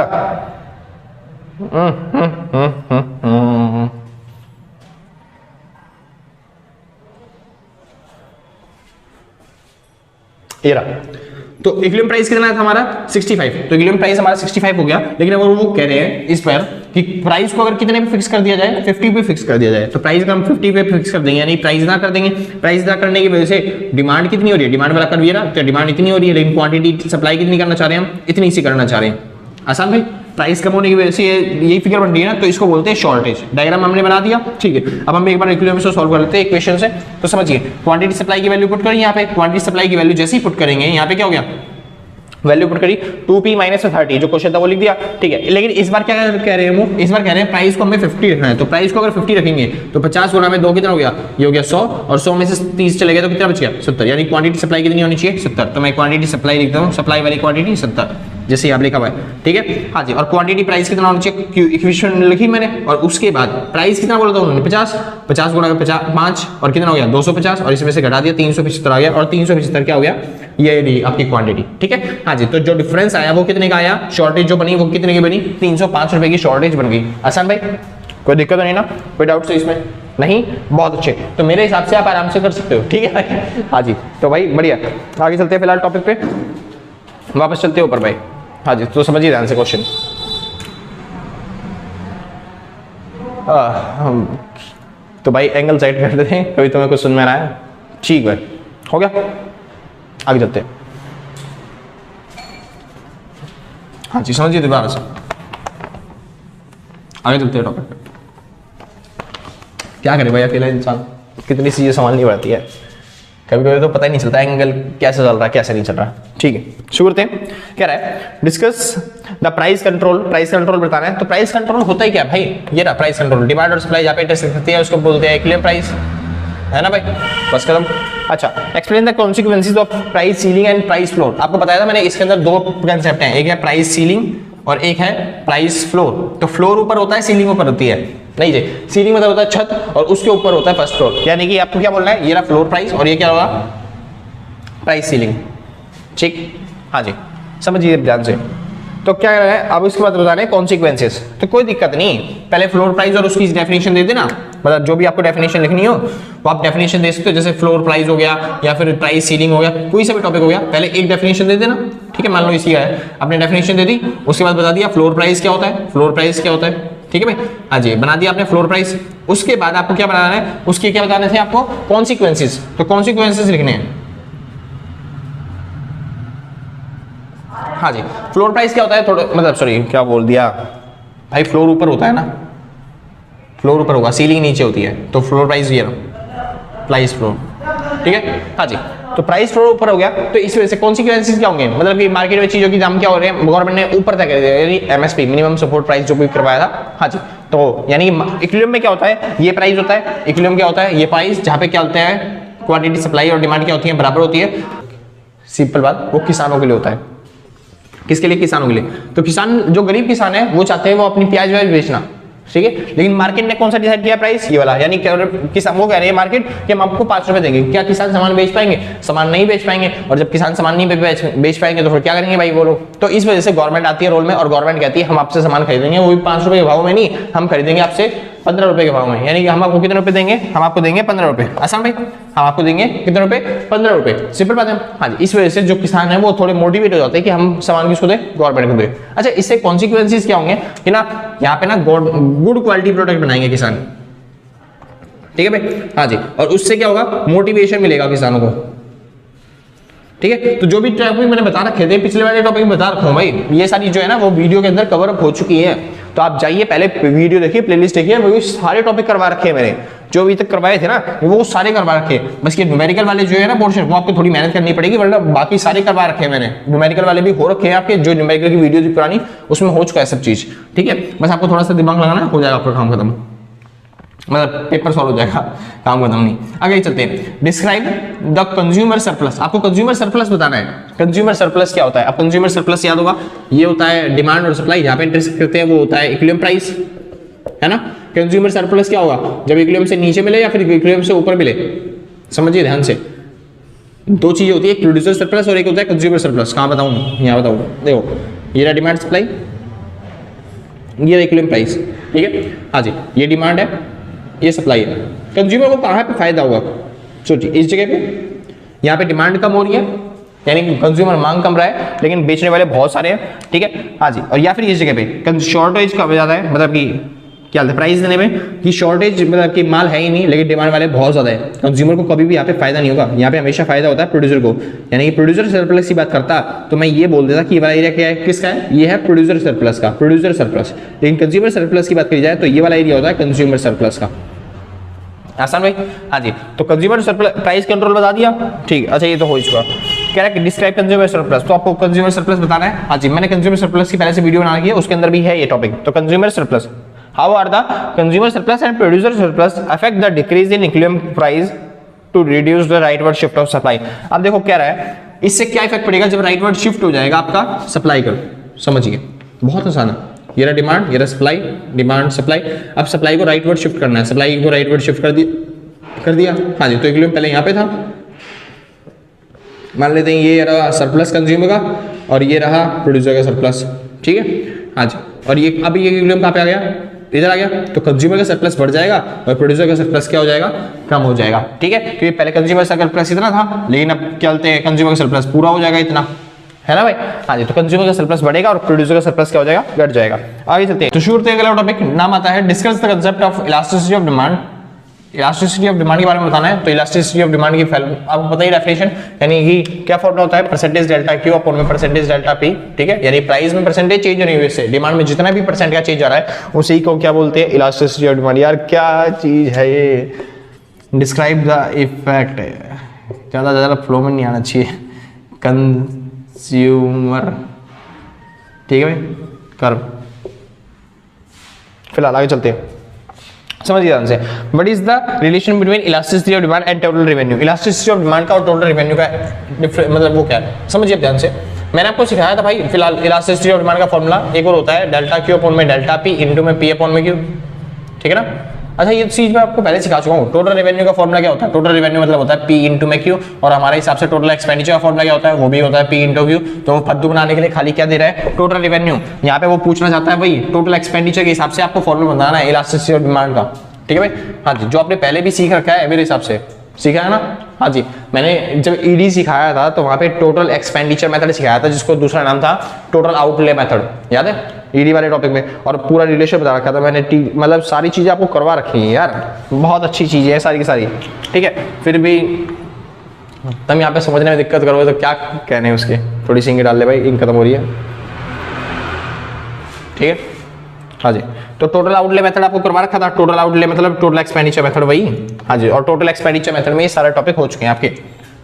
ये रहा। तो इक्विलिब्रियम प्राइस कितना था हमारा 65, तो इक्विलिब्रियम प्राइस हमारा 65 हो गया, लेकिन अगर वो कह रहे हैं इस पर कि प्राइस को अगर कितने पे फिक्स कर दिया जाए, 50 पे फिक्स कर दिया जाए, तो प्राइस का हम 50 पे फिक्स कर देंगे, यानी प्राइस ना कर देंगे। प्राइस ना करने की वजह से डिमांड कितनी हो रही है, डिमांड वाला कर दिया, तो डिमांड इतनी हो रही है, लेकिन क्वांटिटी सप्लाई कितनी करना चाह रहे हैं हम, इतनी सी करना चाह रहे हैं। आसान भाई, प्राइस कम होने की वजह से यही फिगर बन रही है ना, तो इसको बोलते हैं शॉर्टेज। डायग्राम हमने बना दिया, ठीक है। अब हम एक बार इक्विलिब्रियम से सॉल्व कर लेते हैं इक्वेशन से। तो समझिए, क्वांटिटी सप्लाई की वैल्यू पुट करें, यहाँ पे क्वांटिटी सप्लाई की वैल्यू जैसे ही पुट करेंगे, यहाँ पे क्या हो गया, वैल्यू पुट करी 2p माइनस 30, जो क्वेश्चन था वो लिख दिया, ठीक है। लेकिन इस बार क्या कह रहे हैं वो, इस बार कह रहे हैं प्राइस को हमें 50 रखना है, तो प्राइस को अगर 50 रखेंगे तो 50 गुना में 2 कितना हो गया, ये हो गया 100, और 100 में से 30 चले गए तो कितना बच गया 70, यानी क्वांटिटी सप्लाई कितनी होनी चाहिए 70। तो मैं क्वांटिटी सप्लाई लिखता हूँ, सप्लाई वाली क्वांटिटी 70, जैसे आप लिखा हुआ है, ठीक है। हाँ जी, और क्वांटिटी प्राइस कितना होना चाहिए, इक्वेशन लिखी मैंने, और उसके बाद प्राइस कितना बोला था उन्होंने 50, 50 गुणा 5 और कितना हो गया 250, और इसमें से घटा दिया 375 आ गया, और 375 क्या हो गया, ये आपकी क्वांटिटी, ठीक है। हाँ जी, तो जो डिफरेंस आया वो कितने का आया, शॉर्टेज जो बनी वो कितने की बनी, 305 रुपए की शॉर्टेज बन गई। आसान भाई, कोई दिक्कत तो नहीं ना, कोई डाउट तो इसमें नहीं, बहुत अच्छे। तो मेरे हिसाब से आप आराम से कर सकते हो, ठीक है भाई। हाँ जी, तो भाई बढ़िया, आगे चलते हैं फिलहाल टॉपिक पे, वापस चलते हैं ऊपर भाई। हाँ जी, तो समझिए ध्यान से क्वेश्चन। तो भाई एंगल साइड कर देते हैं, कभी तुम्हें कुछ सुन में आया, ठीक भाई, हो गया, आगे चलते हैं। हाँ जी, समझिए दोबारा से, आगे चलते हैं टॉपिक पे। क्या करे भाई, अकेला इंसान कितनी चीजें संभालनी पड़ती है, कभी कभी तो पता ही नहीं चलता एंगल कैसे चल रहा है कैसे नहीं चल रहा, ठीक है। शुरू करते हैं, क्या रहा है, discuss the price control, price control बताना है। तो प्राइस कंट्रोल होता ही क्या भाई, ये रहा प्राइस कंट्रोल, डिमांड और सप्लाई जहाँ पे इंटरसेक्ट करती है उसको बोलते हैं इक्विलिब्रियम प्राइस, है ना भाई, बस खत्म। अच्छा, explain the consequences of price ceiling and price floor. आपको बताया था मैंने, इसके अंदर दो कंसेप्ट हैं, एक है प्राइस सीलिंग और एक है प्राइस फ्लोर। तो फ्लोर ऊपर होता है, सीलिंग ऊपर होती है, नहीं जी, सीलिंग मतलब होता है छत और उसके ऊपर होता है फर्स्ट फ्लोर। यानी कि आपको क्या बोलना है, ये रहा फ्लोर प्राइस और ये क्या होगा, प्राइस सीलिंग। ठीक, हाँ जी, समझिए ध्यान से। तो क्या है, अब इसके बाद बता रहे हैं कॉन्सिक्वेंसेस। तो कोई दिक्कत नहीं, पहले फ्लोर प्राइस और उसकी डेफिनेशन दे देना, मतलब जो भी आपको डेफिनेशन लिखनी हो वो आप डेफिनेशन दे सकते हो, जैसे फ्लोर प्राइस हो गया या फिर प्राइस सीलिंग हो गया, कोई सा भी टॉपिक हो गया, पहले एक डेफिनेशन दे देना। ठीक है, मान लो इसी का है, आपने डेफिनेशन दे दी, उसके बाद बता दिया फ्लोर प्राइस क्या होता है, फ्लोर प्राइस क्या होता है। ठीक है भाई, हाँ जी, बना दिया आपने फ्लोर प्राइस। उसके बाद आपको क्या बनाना है, उसके क्या बताने थे आपको, कॉन्सिक्वेंसेस। तो कॉन्सिक्वेंसेस लिखने हैं। हाँ जी, फ्लोर प्राइस क्या होता है, थोड़ा मतलब सॉरी क्या बोल दिया भाई, फ्लोर ऊपर होता है ना, फ्लोर ऊपर होगा, सीलिंग नीचे होती है, तो फ्लोर प्राइस ये प्राइस फ्लोर। ठीक है, हाँ जी, तो प्राइस फ्लोर ऊपर हो गया, तो इस वजह से कॉन्सिक्वेंसेस क्या होंगे, मतलब कि मार्केट में चीजों की दाम क्या हो रहे हैं, गवर्नमेंट ने ऊपर तक कर दिया, यानी एमएसपी मिनिमम सपोर्ट प्राइस जो भी करवाया था। हाँ जी, तो यानी इक्विलिब्रियम में क्या होता है, ये प्राइस होता है, इक्विलिब्रियम क्या होता है, ये प्राइस, जहाँ पे क्या होता है, क्वांटिटी सप्लाई और डिमांड क्या होती है, बराबर होती है। सिंपल बात, वो किसानों के लिए होता है। किसके लिए, किसानों के लिए। तो किसान, जो गरीब किसान है वो चाहते हैं वो अपनी प्याज व्याज बेचना, ठीक है, लेकिन मार्केट ने कौन सा डिसाइड किया प्राइस, ये वाला, यानी किसान वो कह रहे हैं मार्केट कि हम आपको 5 रुपए देंगे, क्या किसान सामान बेच पाएंगे, सामान नहीं बेच पाएंगे, और जब किसान सामान नहीं बेच पाएंगे तो फिर क्या करेंगे भाई वो लोग। तो इस वजह से गवर्नमेंट आती है रोल में, और गवर्नमेंट कहती है हम आपसे सामान खरीदेंगे, वो भी 5 रुपए के भाव में नहीं, हम खरीदेंगे आपसे 15 रुपए के भाव में, यानी कि हम आपको कितने रुपए देंगे, हम आपको देंगे 15 रुपए। आसान भाई, हम आपको देंगे कितने रुपए, 15 रुपए, सिंपल बात है। हाँ जी, इस वजह से जो किसान है वो थोड़े मोटिवेट हो जाते हैं कि हम सामान किसको दें, गवर्नमेंट को दें। अच्छा, इससे कॉन्सिक्वेंसेस क्या होंगे कि ना, यहाँ पे ना गुड क्वालिटी प्रोडक्ट बनाएंगे किसान। ठीक है भाई, हाँ जी, और उससे क्या होगा, मोटिवेशन मिलेगा किसानों को। ठीक है, तो जो भी टॉपिक मैंने बता रखे थे, पिछले वाले टॉपिक में बता रखा हूं भाई, ये सारी जो है ना वो वीडियो के अंदर कवर अप हो चुकी है। तो आप जाइए पहले वीडियो देखिए, प्लेलिस्ट देखिए, वो सारे टॉपिक करवा रखे हैं मैंने, जो अभी तक करवाए थे ना वो सारे करवा रखे हैं। बस ये न्यूमेरिकल वाले जो है ना पोर्शन, वो आपको थोड़ी मेहनत करनी पड़ेगी, वरना बाकी सारे करवा रखे हैं मैंने। न्यूमेरिकल वाले भी हो रखे हैं आपके, जो न्यूमेरिकल की वीडियो थी पुरानी उसमें हो चुका है सब चीज। ठीक है, बस आपको थोड़ा सा दिमाग लगाना, हो जाएगा आपका काम खत्म, मतलब पेपर सॉल्व हो जाएगा, काम खत्म नहीं। आगे चलते हैं, डिस्क्राइब द कंज्यूमर सरप्लस। आपको कंज्यूमर सरप्लस बताना है। कंज्यूमर सरप्लस क्या होता है, अब कंज्यूमर सरप्लस याद होगा, ये होता है डिमांड और सप्लाई, जहां पे इंटरेस्ट करते हैं वो होता है इक्विलिब्रियम प्राइस, है ना। कंज्यूमर सरप्लस क्या होगा, जब इक्विलिब्रियम से नीचे मिले या फिर इक्विलिब्रियम से ऊपर मिले। समझिए ध्यान से, दो चीजें होती है, एक प्रोड्यूसर सरप्लस और एक होता है कंज्यूमर सरप्लस। कहां बताऊं, यहाँ बताऊं, देखो ये रहा डिमांड सप्लाई, ये इक्विलिब्रियम प्राइस। ठीक है, हाँ जी, ये डिमांड है, ये सप्लाई है। कंज्यूमर को कहाँ पे फायदा होगा, सोचिए, इस जगह पे, यहाँ पे डिमांड कम हो रही है, यानी कि कंज्यूमर मांग कम रहा है, लेकिन बेचने वाले बहुत सारे हैं। ठीक है, हाँ जी, और या फिर इस जगह पे शॉर्टेज कब ज्यादा है, मतलब कि क्या प्राइस देने में कि शॉर्टेज, मतलब कि माल है ही नहीं लेकिन डिमांड वाले बहुत ज्यादा है। कंज्यूमर को कभी भी यहाँ पे फायदा नहीं होगा, यहाँ पे हमेशा फायदा होता है प्रोड्यूसर को, यानी कि प्रोड्यूसर सरप्लस की बात करता तो मैं ये बोल देता कि ये वाला एरिया क्या है, किसका है, ये है प्रोड्यूसर सरप्लस का, प्रोड्यूसर सरप्लस। लेकिन कंज्यूमर सरप्लस की बात करी जाए तो ये वाला एरिया होता है कंज्यूमर सरप्लस का। आसान भाई, हाँ जी, तो कंज्यूमर सरप्लस प्राइस कंट्रोल बता दिया। ठीक, अच्छा ये तो हो चुका। कह रहा है कि डिस्क्राइब कंज्यूमर सरप्लस, तो आपको कंज्यूमर सरप्लस बताना है। हाँ जी, मैंने कंज्यूमर सरप्लस की पहले से वीडियो बना रखी है, उसके अंदर भी है ये टॉपिक। तो consumer surplus, how are the consumer surplus and producer surplus affect the decrease in equilibrium price to reduce the rightward shift of supply. अब देखो क्या रहा है, इससे क्या इफेक्ट पड़ेगा जब राइटवर्ड शिफ्ट हो जाएगा आपका सप्लाई का। समझिए, बहुत आसान है, ये रहा डिमांड, ये रहा सप्लाई, डिमांड सप्लाई। अब सप्लाई को राइटवर्ड शिफ्ट करना है, सप्लाई को राइटवर्ड शिफ्ट कर दिया। हाँ जी, तो इक्विलिब्रियम पहले यहाँ पे था, मान लेते हैं ये रहा सरप्लस कंज्यूमर का और ये रहा प्रोड्यूसर का सरप्लस। ठीक है, हाँ जी, और ये अब ये इक्विलिब्रियम कहाँ पे आ गया, इधर आ गया, तो कंज्यूमर का सरप्लस बढ़ जाएगा और प्रोड्यूसर का सरप्लस क्या हो जाएगा, कम हो जाएगा। ठीक है, क्योंकि पहले कंज्यूमर सरप्लस इतना था, लेकिन अब क्या बोलते हैं, कंज्यूमर का सरप्लस पूरा हो जाएगा इतना, है ना भाई। हाँ जी, तो कंज्यूमर का सरप्लस बढ़ेगा और प्रोड्यूसर का सरप्लस क्या हो जाएगा, घट जाएगा। आगे चलते हैं, तो शुरू करते हैं अगला टॉपिक, नाम आता है discuss the concept of elasticity of demand. Elasticity of demand के बारे में बताना है। तो इलास्टिसिटी ऑफ डिमांड की आपको पता ही डेफिनेशन, यानी कि क्या फॉर्मूला होता है, परसेंटेज डेल्टा क्यू अपॉन में परसेंटेज डेल्टा पी। ठीक है, यानी प्राइस में परसेंटेज चेंज नहीं हुई, से डिमांड में जितना भी परसेंट का चेंज आ रहा है उसी को क्या बोलते हैं, इलास्टिसिटी ऑफ डिमांड। यार क्या चीज है ये, डिस्क्राइब द इफेक्ट, ज्यादा फ्लो में नहीं आना चाहिए, कंज्यूमर। ठीक है भाई, कर, फिलहाल आगे चलते हैं। समझिए ध्यान से, what is the relation between elasticity of demand and total revenue. Elasticity of demand का और टोटल रेवेन्यू का मतलब वो क्या है, समझिए ध्यान से। मैंने आपको सिखाया था भाई फिलहाल इलास्टिसिटी ऑफ डिमांड का फॉर्मूला एक और होता है डेल्टा क्यू अपॉन में डेल्टा पी इंटू में पी अपॉन में क्यू, ठीक है ना। अच्छा ये चीज मैं आपको पहले सिखा चुका हूँ। टोटल रेवेन्यू का फॉर्मूला क्या होता है, टोटल रेवेन्यू मतलब होता है पी इंटू में क्यू, और हमारे हिसाब से टोटल एक्सपेंडिचर का फॉर्मूला क्या होता है, वो भी होता है पी इंटू क्यू। तो वो फद्दू बनाने के लिए खाली क्या दे रहा है, टोटल रेवेन्यू। यहाँ पे वो पूछना चाहता है भाई टोटल एक्सपेंडिचर के हिसाब से आपको फॉर्मूला बनाना है इलास्टिसिटी ऑफ डिमांड का, ठीक है भाई। हाँ जी, जो आपने पहले भी सीख रखा है मेरे हिसाब से, सीखा है ना। हाँ जी, मैंने जब ईडी सिखाया था तो वहां पे टोटल एक्सपेंडिचर मेथड सिखाया था, जिसको दूसरा नाम था टोटल आउटले मेथड, याद है ईडी वाले टॉपिक में। और पूरा रिलेशन बता रखा था मैंने, मतलब सारी चीजें आपको करवा रखी हैं यार, बहुत अच्छी चीजें हैं सारी की सारी, ठीक है। फिर भी तुम यहाँ पे समझने में दिक्कत करोगे तो क्या कहने उसके, थोड़ी सी इंक डाल ले भाई, इंक खत्म हो रही है, ठीक है। हाँ जी, तो टोटल आउटले मेथड आपको करवा रखा था, टोटल आउटले मतलब टोटल एक्सपेंडिचर मेथड वही। हाँ जी, और टोटल एक्सपेंडिचर मेथड में ये सारे टॉपिक हो चुके हैं आपके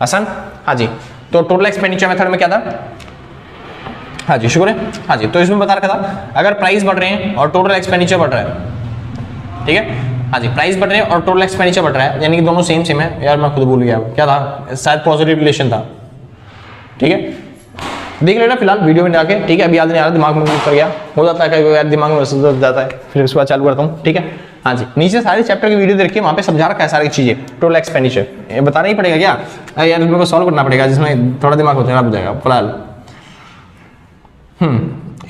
आसान। हाँ जी, तो टोटल एक्सपेंडिचर मेथड में क्या था, हाँ जी शुक्र है। हाँ जी, तो इसमें बता रखा था अगर प्राइस बढ़ रहे हैं और टोटल एक्सपेंडिचर बढ़ रहा है, ठीक है। हाँ जी, प्राइस बढ़ रहे हैं और टोटल एक्सपेंडिचर बढ़ रहा है, यानी कि दोनों सेम सेम है। यार मैं खुद भूल गया क्या था, शायद पॉजिटिव रिलेशन था, ठीक है। देख लेना फिलहाल वीडियो में जाके, ठीक है। अभी याद नहीं आ रहा, दिमाग में उतर गया, हो जाता है कई यार दिमाग में उतर जाता है, फिर उसके बाद चालू करता हूँ, ठीक है। हाँ जी, नीचे सारे चैप्टर की वीडियो देखिए, वहाँ पे समझा रखा है सारी चीजें। टोटल एक्सपेंडिचर ये बताना ही पड़ेगा क्या यार, मेरे को सॉल्व करना पड़ेगा, जिसमें थोड़ा दिमाग होता है जाएगा फिलहाल।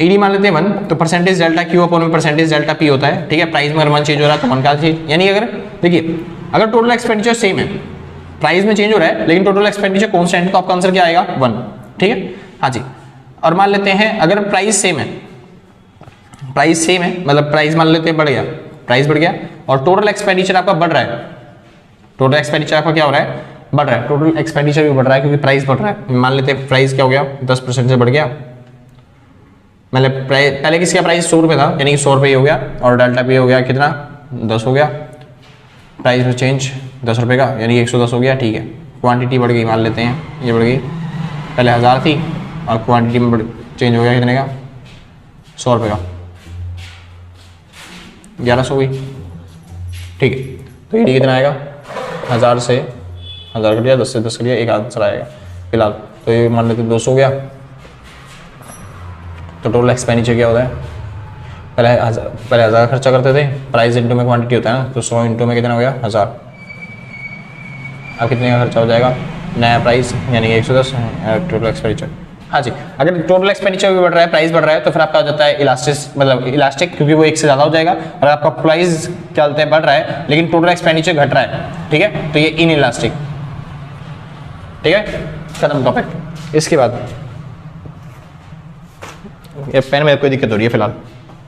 ईडी मान लेते हैं 1, तो परसेंटेज डेल्टा क्यू अपॉन में परसेंटेज डेल्टा पी होता है, ठीक है। प्राइस में अगर 1 चेंज हो रहा है तो 1 का चेंज, यानी अगर देखिए अगर टोटल एक्सपेंडिचर सेम है, प्राइस में चेंज हो रहा है लेकिन टोटल एक्सपेंडिचर कॉन्स्टेंट, तो आपका आंसर क्या आएगा 1, ठीक है। हाँ जी, और मान लेते हैं अगर प्राइस सेम है, प्राइस सेम है मतलब प्राइस मान लेते हैं बढ़ गया, प्राइस बढ़ गया और टोटल एक्सपेंडिचर आपका बढ़ रहा है, टोटल एक्सपेंडिचर आपका क्या हो रहा है, बढ़ रहा है। टोटल एक्सपेंडिचर भी बढ़ रहा है क्योंकि प्राइस बढ़ रहा है। मान लेते हैं प्राइस क्या हो गया 10% से बढ़ गया, मतलब पहले किसका प्राइस 100 रुपये था, यानी कि 100 रुपये हो गया, और डेल्टा पी हो गया कितना 10 हो गया, प्राइस में चेंज 10 रुपये का, यानी 110 हो गया, ठीक है। क्वांटिटी बढ़ गई, मान लेते हैं ये बढ़ गई, पहले 1000 थी और क्वांटिटी में चेंज हो गया कितने का 100 रुपये का, 1100 हुई, ठीक है। तो ये कितना आएगा 1000 से 1000 कट गया, 10 से 10 कट गया, एक आंसर आएगा फिलहाल। तो ये मान लेते 200 हो गया। तो टोटल एक्सपेंडिचर क्या होता है, पहले 1000 खर्चा करते थे, प्राइस इंटू में क्वांटिटी होता है ना, तो 100 इंटू में कितना हो गया 1000। अब कितने का खर्चा हो जाएगा, नया प्राइस यानी कि 110 टोटल एक्सपेंडिचर। हाँ जी, अगर टोटल एक्सपेंडिचर भी बढ़ रहा है, प्राइस बढ़ रहा है, तो फिर आपका हो जाता है इलास्टिक, मतलब इलास्टिक, क्योंकि वो 1 से ज़्यादा हो जाएगा। अगर आपका प्राइस क्या बोलते हैं बढ़ रहा है लेकिन टोटल एक्सपेंडिचर घट रहा है, ठीक है, तो ये इन इलास्टिक, ठीक है। खत्म टॉपिक। इसके बाद ये पेन में कोई दिक्कत हो रही है फिलहाल,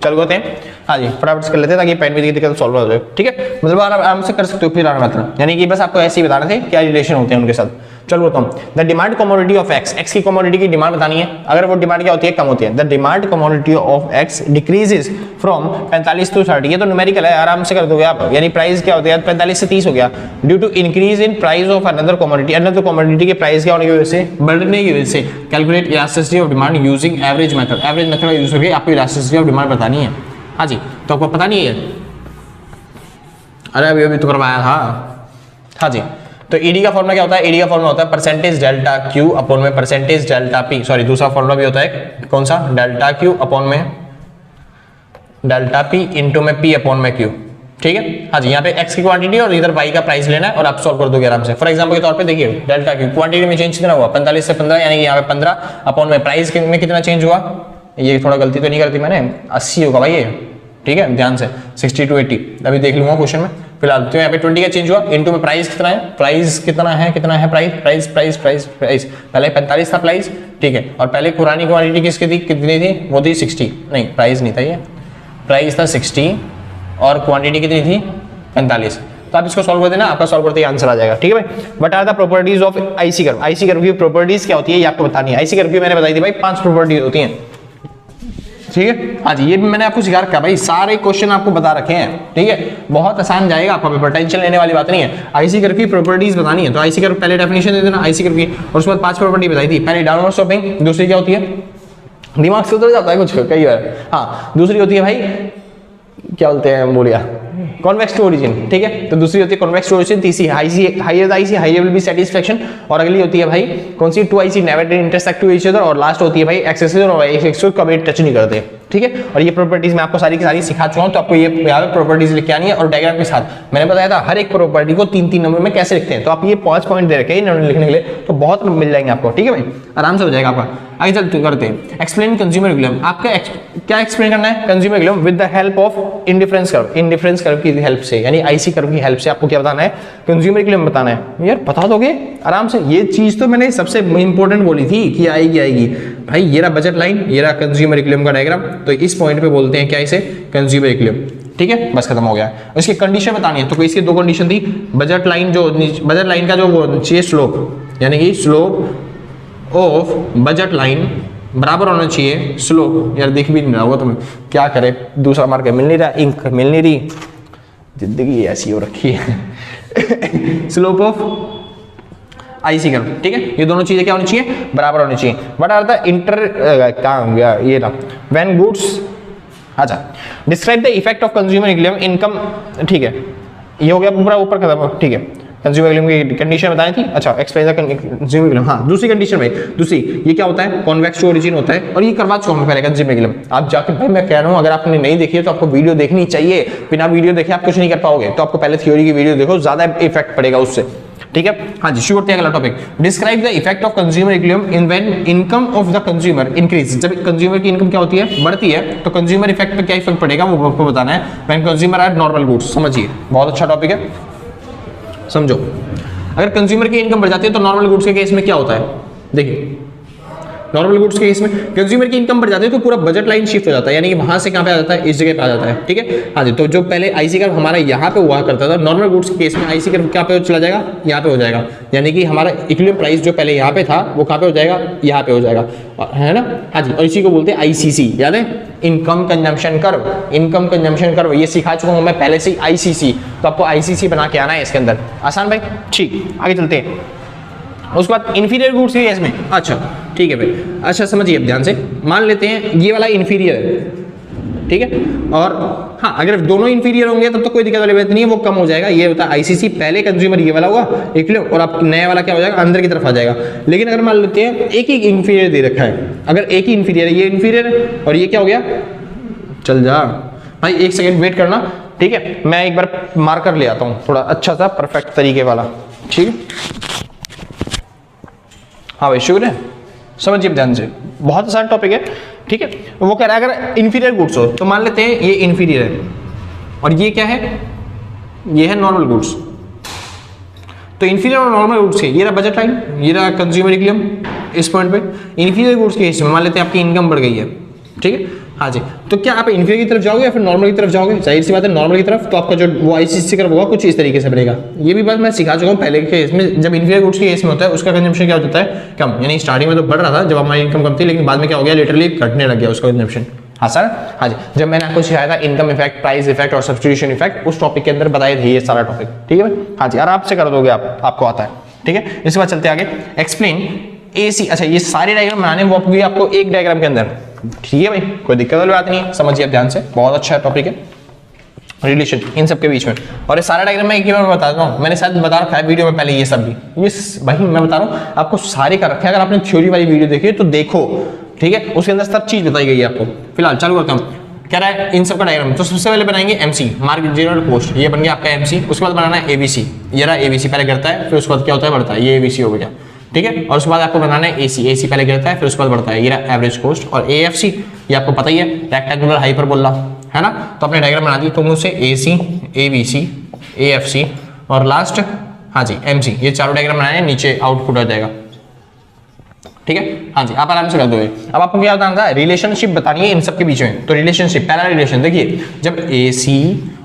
चल करते हैं। हाँ जी, फटाफट कर लेते हैं ताकि पेन में दिक्कत सॉल्व हो जाए, ठीक है। मतलब आराम से कर सकते हो फिर मतलब, यानी कि बस आपको ऐसे ही बताना थे क्या रिलेशन होते हैं उनके साथ। चलो बताऊँ, the demand commodity of x, x की कमोडिटी की डिमांड बतानी है। अगर वो डिमांड क्या होती है, कम होती है, the demand commodity of x decreases from 45 to 30। ये तो न्यूमेरिकल है, आराम से कर दोगे आप, यानी प्राइस क्या होती है 45 से 30 हो गया, due to increase in price of another commodity, another commodity के प्राइस क्या होने की वजह से, बढ़ने की वजह से। Calculate elasticity of demand using average method, average method का यूज करके आपको इलास्टिसिटी ऑफ डिमांड बतानी है। हाँ जी, तो आपको पता नहीं है, अरे अभी तो करवाया था। हाँ जी, तो ईडी का फॉर्मूला क्या होता है, ईडी का फॉर्मूला होता है परसेंटेज डेल्टा क्यू अपॉन में परसेंटेज डेल्टा पी, सॉरी दूसरा फॉर्मूला भी होता है, कौन सा, डेल्टा क्यू अपॉन में डेल्टा पी इंटू में पी अपॉन में क्यू, ठीक है। हाँ जी, यहाँ पे एक्स की क्वांटिटी और इधर वाई का प्राइस लेना है और आप सॉल्व कर दोगे आराम से। फॉर एग्जांपल के तौर पे देखिए डेल्टा क्यू क्वांटिटी में चेंज कितना हुआ 45 से 15, यानी कि यहाँ पे 15 अपॉन में प्राइस में कितना चेंज हुआ, ये थोड़ा गलती तो नहीं करती मैंने, 80 होगा भाई ये, ठीक है, ध्यान से 60 to 80 अभी देख लूंगा क्वेश्चन में। फिलहाल तो यहाँ पे 20 का चेंज हुआ, इनटू में प्राइस कितना है, प्राइस कितना है price price price price price, पहले 45 था प्राइस, ठीक है, और पहले पुरानी क्वांटिटी किसकी थी, कितनी थी, वो थी 60, नहीं प्राइस नहीं था ये, प्राइस था 60 और क्वांटिटी कितनी थी 45। तो आप इसको सॉल्व कर देना, आपका सॉल्व करते ही आंसर आ जाएगा, ठीक है भाई। What are the properties of IC curve, IC curve की प्रॉपर्टीज क्या होती है ये आपको बतानी है। आईसी कर्व की मैंने बताई थी भाई 5 प्रॉपर्टीज होती हैं, ठीक है। हाँ जी, ये भी मैंने आपको सिखा रखा भाई, सारे क्वेश्चन आपको बता रखे हैं, ठीक है, बहुत आसान जाएगा आपका पेपर, टेंशन लेने वाली बात नहीं है। आईसी कर्व की प्रॉपर्टीज बतानी है, तो आईसी कर्व पहले डेफिनेशन दे देना आईसी कर्व की, और उसके बाद 5 प्रॉपर्टी बताई थी। पहले डाउनवर्ड स्लोपिंग, दूसरी क्या होती है, दिमाग से उतर जाता है कुछ कई बार, हाँ दूसरी होती है भाई क्या बोलते हैं, बोलिया कॉन्वेक्स टू ओरिजिन, ठीक है। तो दूसरी होती है कॉन्वेक्स टू ओरिजिन, तीसरी higher IC higher will be satisfaction, और अगली होती है भाई कौन सी, two IC never intersect to each other, और लास्ट होती है भाई एक्सेसिव और एक्सेसिव कभी टच नहीं करते, ठीक है। और ये प्रॉपर्टीज मैं आपको सारी की सारी सिखा चुका हूं, तो आपको ये यहाँ पे प्रॉपर्टीज लिख के आनी है और डायग्राम के साथ। मैंने बताया था हर एक प्रॉपर्टी को 3-3 नंबर में कैसे लिखते हैं, तो आप ये 5 पॉइंट दे रखे हैं लिखने के लिए, तो बहुत मिल जाएंगे आपको, ठीक है भाई, आराम से हो जाएगा आपका। आगे चलते करते हैं एक्सप्लेन कंज्यूमर इक्विलिब्रियम। आपका क्या एक्सप्लेन करना है, consumer equilibrium with the help of indifference curve, indifference curve की हेल्प से, यानी आईसी कर्व की हेल्प से आपको क्या बताना है, कंज्यूमर इक्विलिब्रियम बताना है। यार बता दोगे आराम से, ये चीज तो मैंने सबसे इंपॉर्टेंट बोली थी कि आएगी भाई। ये रहा बजट लाइन, ये रहा कंज्यूमर इक्विलिब्रियम का डायग्राम, तो इस पॉइंट पे बोलते हैं क्या इसे, कंज्यूमर इक्विलिब्रियम, ठीक है, बस खत्म हो गया। इसकी कंडीशन बतानी है, तो इसकी 2 कंडीशन थी, बजट लाइन का जो वो चाहिए स्लोप, यानी कि स्लोप ऑफ बजट लाइन बराबर होना चाहिए स्लोप, यार दिख भी नहीं रहा होगा तुम्हें, क्या करे, दूसरा मार्कर मिल नहीं रहा, इंक मिल नहीं रही, जिंदगी ऐसी हो रखी है। स्लोप ऑफ आईसी कर्व, ठीक है, ये दोनों चीजें क्या होनी चाहिए, बराबर होनी चाहिए। व्हाट आर द क्या हो गया ये ना, व्हेन गुड्स, अच्छा, describe the effect of consumer equilibrium income, ठीक है, ये हो गया पूरा ऊपर खत्म, ठीक है। कंज्यूमर इक्विलिब्रियम की कंडीशन बताई थी, अच्छा, एक्सप्लेन द कंज्यूमर इक्विलिब्रियम। हाँ, दूसरी कंडीशन भाई, दूसरी ये क्या होता है, कॉन्वेक्स टू ओरिजिन होता है, और ये करवा चुका हूं पहले कंज्यूमर इक्विलिब्रियम। आप जाकर भाई मैं कह रहा हूं, अगर आपने नहीं देखी है तो आपको वीडियो देखनी चाहिए, बिना वीडियो देखे आप कुछ नहीं कर पाओगे, तो आपको पहले थ्योरी की वीडियो देखो, ज्यादा इफेक्ट पड़ेगा उससे, ठीक है। हाँ जी, शुरू करते हैं अगला topic, describe the effect of consumer equilibrium in when income of the consumer increase. जब कंज्यूमर की इनकम क्या होती है, बढ़ती है, तो कंज्यूमर इफेक्ट पे क्या इफेक्ट पड़ेगा वो आपको बताना है। When consumer are normal goods, समझिए बहुत अच्छा टॉपिक है, समझो। अगर कंज्यूमर की इनकम बढ़ जाती है तो नॉर्मल गुड्स के केस में क्या होता है, देखिए नॉर्मल गुड्स के केस में कंज्यूमर की इनकम बढ़ जाती है तो पूरा बजट लाइन शिफ्ट हो जाता है, यानी कि वहां से कहां पे आ जाता है, इस जगह पे आ जाता है, ठीक है। हाँ जी, तो जो पहले आईसी कर्व हमारा यहाँ पे हुआ करता था, नॉर्मल गुड्स के केस में आईसी कर्व क्या पे चला जाएगा, यहाँ पे हो जाएगा, यानी कि हमारा इक्विलिब्रियम प्राइस जो पहले यहाँ पे था वो कहाँ पे हो जाएगा, यहाँ पे हो जाएगा, है ना। हाँ जी, और इसी को बोलते हैं आईसीसी, याद है, income consumption curve, income consumption curve, ये सिखा चुका हूँ मैं पहले से आईसीसी, तो आपको आईसीसी बना के आना है इसके अंदर, आसान भाई, ठीक। आगे चलते हैं, उसके बाद इंफीरियर गुड्स के केस में, अच्छा ठीक है भाई, अच्छा समझिए अब ध्यान से, मान लेते हैं ये वाला इंफीरियर है, ठीक है, और हाँ अगर दोनों इंफीरियर होंगे तब तो कोई दिक्कत वाली बात नहीं है, वो कम हो जाएगा, ये होता है आईसीसी, पहले कंज्यूमर ये वाला हुआ इक्विलिब्रियम, और आप नया वाला क्या हो जाएगा, अंदर की तरफ आ जाएगा। लेकिन अगर मान लेते हैं एक ही इंफीरियर दे रखा है, अगर एक ही इंफीरियर है, ये इंफीरियर और ये क्या हो गया, चल जा भाई, एक सेकेंड वेट करना, ठीक है, मैं एक बार मार्कर ले आता हूँ थोड़ा अच्छा सा परफेक्ट तरीके वाला, ठीक है। हाँ भाई शुक्र है, समझिए ध्यान से, बहुत आसान टॉपिक है, ठीक है। वो कह रहा है अगर इंफीरियर गुड्स हो, तो मान लेते हैं ये इंफीरियर है और ये क्या है, ये है नॉर्मल गुड्स, तो इंफीरियर और नॉर्मल गुड्स के ये रहा बजट लाइन, ये रहा कंज्यूमर इक्विलिब्रियम, इस पॉइंट पे इंफीरियर गुड्स के केस में मान लेते हैं आपकी इनकम बढ़ गई है, ठीक है। हाँ जी, तो क्या आप इंफीरियर की तरफ जाओगे या फिर नॉर्मल की तरफ जाओगे, जाहिर सी बात है नॉर्मल की तरफ, तो आपका जो वो आईसीसी कर्व होगा कुछ इस तरीके से बनेगा। ये भी बात मैं सिखा चुका हूँ पहले के केस में, जब इंफीरियर गुड्स के केस में होता है उसका कंजम्पशन क्या होता है, कम, यानी स्टार्टिंग में तो बढ़ रहा था जब हमारी इनकम कम थी, लेकिन बाद में क्या हो गया, लिटरली घटने लग गया उसका कंजम्पशन। हाँ सर, हाँ जी, जब मैंने आपको सिखाया था इनकम इफेक्ट, प्राइस इफेक्ट और सब्स्टिट्यूशन इफेक्ट, उस टॉपिक के अंदर बताए थे ये सारा टॉपिक, ठीक है। हाँ जी, आराम से कर दोगे आप, आपको आता है, ठीक है। इसके बाद चलते आगे, एक्सप्लेन एसी, अच्छा ये सारे डायग्राम बनाने वो आपको एक डायग्राम के अंदर, ठीक है भाई, कोई दिक्कत वाली बात नहीं है, समझिए आप ध्यान से, बहुत अच्छा टॉपिक है रिलेशन इन सब के बीच में। और ये सारा डायग्राम मैं एक ही बार बताता हूँ, मैंने शायद बता रखा है वीडियो में पहले, ये सब भी ये भाई मैं बता रहा हूँ आपको सारे कर रखे हैं, अगर आपने थ्योरी वाली वीडियो देखी है तो देखो, ठीक है, उसके अंदर सब चीज बताई गई है आपको। फिलहाल चालू करता हूँ, कह रहा है इन सब का डायग्राम, तो सबसे पहले बनाएंगे एमसी, मार्केट जनरल कॉस्ट, ये बन गया आपका एमसी। उसके बाद बनाना है एबीसी, ये रहा एबीसी, पहले गिरता है फिर उसके बाद क्या होता है, बढ़ता है, ये एबीसी हो गया, ठीक है। और उसके बाद आपको बनाना है एसी, एसी पहले गिरता है फिर उसके बाद बढ़ता है, ये रहा एवरेज कॉस्ट। और एएफसी ये आपको पता ही है, रेक्टेंगुलर हाइपरबोला, है ना, तो अपने डायग्राम बना दी तुम उससे, एसी, एबीसी, एएफसी और लास्ट हाँ जी एमसी, ये चारों डायग्राम बनाए, नीचे आउटपुट आ जाएगा, ठीक है। हाँ जी, आप आराम से कर दोगे। अब आपको क्या बताना था, रिलेशनशिप बतानी है इन सब के बीच में, तो रिलेशनशिप, पहला रिलेशन देखिए, जब एसी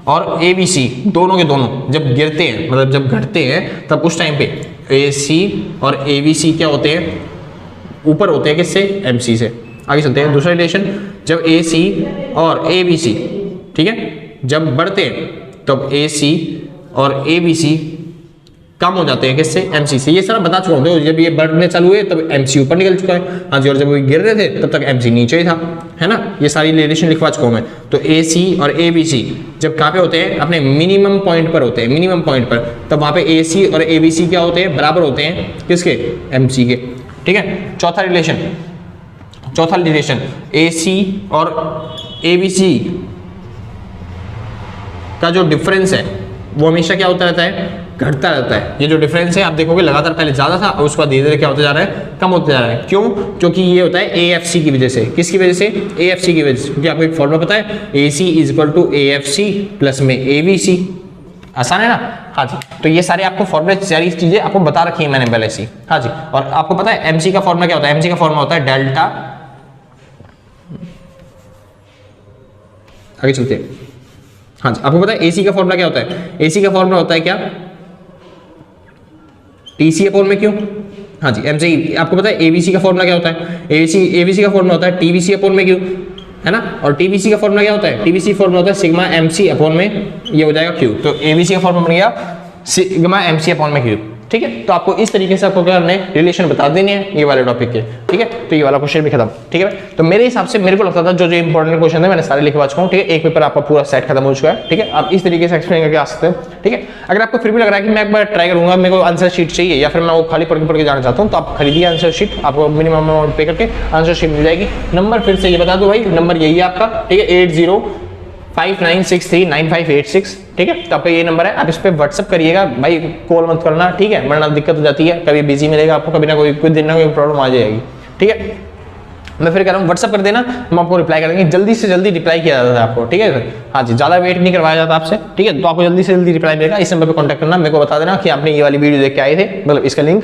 और एबीसी दोनों के दोनों जब गिरते हैं, मतलब जब घटते हैं, तब उस टाइम पे एसी और एबीसी क्या होते हैं, ऊपर होते हैं किससे, एमसी से। आगे चलते हैं, दूसरा रिलेशन, जब एसी और एबीसी, ठीक है, जब बढ़ते हैं तब एसी और एबीसी कम हो जाते हैं किससे, एमसी से। ये सारा बता चुका हूँ, तो जब ये बढ़ने चालू हुए तब एमसी ऊपर निकल चुका है, हाँ जी, और जब वो गिर रहे थे तब तक एमसी नीचे ही था, है ना। ये सारी रिलेशन लिखवा चुका हूँ मैं। तो ए सी और ए बी सी जब कहाँ पे होते हैं, अपने मिनिमम पॉइंट पर होते हैं, मिनिमम पॉइंट पर, तब वहाँ पे ए सी और ए बी सी क्या होते हैं, बराबर होते हैं किसके, एमसी के, ठीक है। चौथा रिलेशन ए सी और ए बी सी का जो डिफरेंस है वो हमेशा क्या होता रहता है, घटता रहता है। ये जो डिफरेंस है आप देखोगे लगातार पहले ज्यादा था और उसके बाद धीरे धीरे क्या होता जा रहा है, कम होता जा रहा है। क्यों? क्योंकि ये होता है AFC की वजह से। किसकी वजह से? AFC की वजह से। क्योंकि आपको एक फॉर्मूला पता है, AC equal to AFC plus में ABC। आसान है ना, हाँ जी। तो ये सारे आपको फॉर्मूले, सारी चीजें आपको बता रखी है मैंने पहले से, हाँ जी। और आपको पता है MC का फॉर्मूला क्या होता है, MC का फॉर्मूला होता है डेल्टा, आगे चलते हैं, हाँ जी। आपको पता है AC का फॉर्मूला क्या होता है, AC का फॉर्मूला होता है क्या, TC अपॉन में क्यों, हाँ जी, MC। आपको पता है ABC का फॉर्मूला क्या होता है, ABC का फॉर्मूला होता है TBC अपॉन में क्यों, है ना। और TBC का फॉर्मूला क्या होता है, TBC फॉर्मूला होता है सिग्मा MC अपॉन में, ये हो जाएगा Q। तो ABC का फॉर्मूला बन गया सिग्मा MC अपॉन में Q, ठीक है। तो आपको इस तरीके से आपको क्या करना है, रिलेशन बता देने हैं ये वाले टॉपिक के, ठीक है। तो ये वाला क्वेश्चन भी खत्म, ठीक है। तो मेरे हिसाब से मेरे को लगता था जो जो इंपॉर्टेंट क्वेश्चन है मैंने सारे लिखवा चुका हूँ, ठीक है। एक पेपर आपका पूरा सेट खत्म हो चुका है, ठीक है। आप इस तरीके से एक्सप्लेन करके आ सकते हैं, ठीक है। अगर आपको फिर भी लग रहा है कि मैं एक बार ट्राई करूंगा, मेरे को आंसर शीट चाहिए या फिर मैं वो खाली पढ़ के जाना चाहता हूँ, तो आप खरीदिए आंसर शीट, आपको मिनिमम अमाउंट पे करके आंसर शीट मिल जाएगी। नंबर फिर से ये बता दो भाई, नंबर यही है आपका, ठीक है, 8059639586, ठीक है। तो आपका ये नंबर है, आप इस पे व्हाट्सअप करिएगा भाई, कॉल मत करना, ठीक है, वरना दिक्कत हो जाती है, कभी बिजी मिलेगा आपको, कभी ना कोई दिन ना कोई प्रॉब्लम आ जाएगी, ठीक है। मैं फिर कह रहा हूँ व्हाट्सअप कर देना, हम आपको रिप्लाई करेंगे, जल्दी से जल्दी रिप्लाई किया जाता है आपको, ठीक है। हाँ जी, ज़्यादा वेट नहीं करवाया जाता आपसे, ठीक है। तो आपको जल्दी से जल्दी रिप्लाई मिलेगा। इस नंबर पर कॉन्टैक्ट करना, मेरे को बता देना कि आपने ये वाली वीडियो देख के आए थे, मतलब इसका लिंक,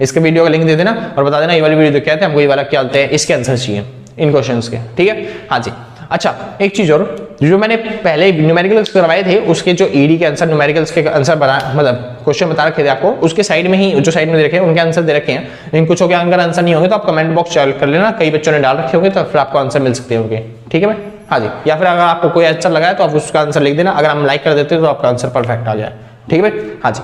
इसके वीडियो का लिंक दे देना और बता देना ये वाली वीडियो देख के आए थे, हमको ये वाला क्या होता है, इसके आंसर चाहिए इन क्वेश्चंस के, ठीक है। हाँ जी। अच्छा, एक चीज और, जो मैंने पहले न्यूमेरिकल्स करवाए थे उसके जो ईडी के आंसर, न्यूमेरिकल्स के आंसर बना, मतलब क्वेश्चन बता रखे थे आपको, उसके साइड में ही जो साइड में दे रखे हैं उनके आंसर दे रखे हैं। इन कुछ के अगर आंसर नहीं होंगे तो आप कमेंट बॉक्स चेक कर लेना, कई बच्चों ने डाल रखे होंगे तो फिर आपको आंसर मिल सकते होंगे, ठीक है भाई। हाँ जी, या फिर अगर आपको कोई आंसर लगा है तो आप उसका आंसर लिख देना, अगर हम लाइक कर देते तो आपका आंसर परफेक्ट आ जाए, ठीक है भाई। हाँ जी,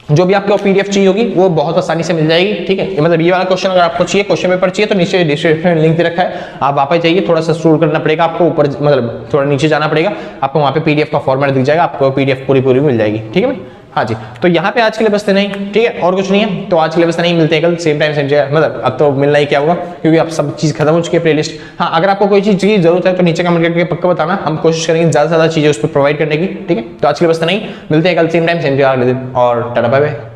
जो भी आपको पीडीएफ चाहिए होगी वो बहुत आसानी से मिल जाएगी, ठीक है। मतलब ये वाला क्वेश्चन अगर आपको चाहिए, क्वेश्चन पेपर चाहिए, तो नीचे डिस्क्रिप्शन में लिंक दे रखा है, आप वहाँ पे जाइए, थोड़ा सा स्क्रॉल करना पड़ेगा आपको, ऊपर मतलब थोड़ा नीचे जाना पड़ेगा, आपको वहाँ पे पीडीएफ का फॉर्मेट दिख जाएगा, आपको पीडीएफ पूरी मिल जाएगी, ठीक है भाई। हाँ जी, तो यहाँ पे आज के लिए बस नहीं, ठीक है, और कुछ नहीं है। तो आज के लिए बस नहीं, मिलते हैं कल सेम टाइम सेम जगह, मतलब अब तो मिलना ही क्या होगा, क्योंकि अब सब चीज़ खत्म हो चुकी है प्लेलिस्ट। हाँ, अगर आपको कोई चीज़ की जरूरत है तो नीचे कमेंट करके पक्का बताना, हम कोशिश करेंगे ज़्यादा से ज़्यादा चीज़ें उस पर प्रोवाइड करने की, ठीक है। तो आज के लिए बस नहीं, मिलते हैं कल सेम टाइम सेम जगह अगले दिन, और टाटा बाय बाय।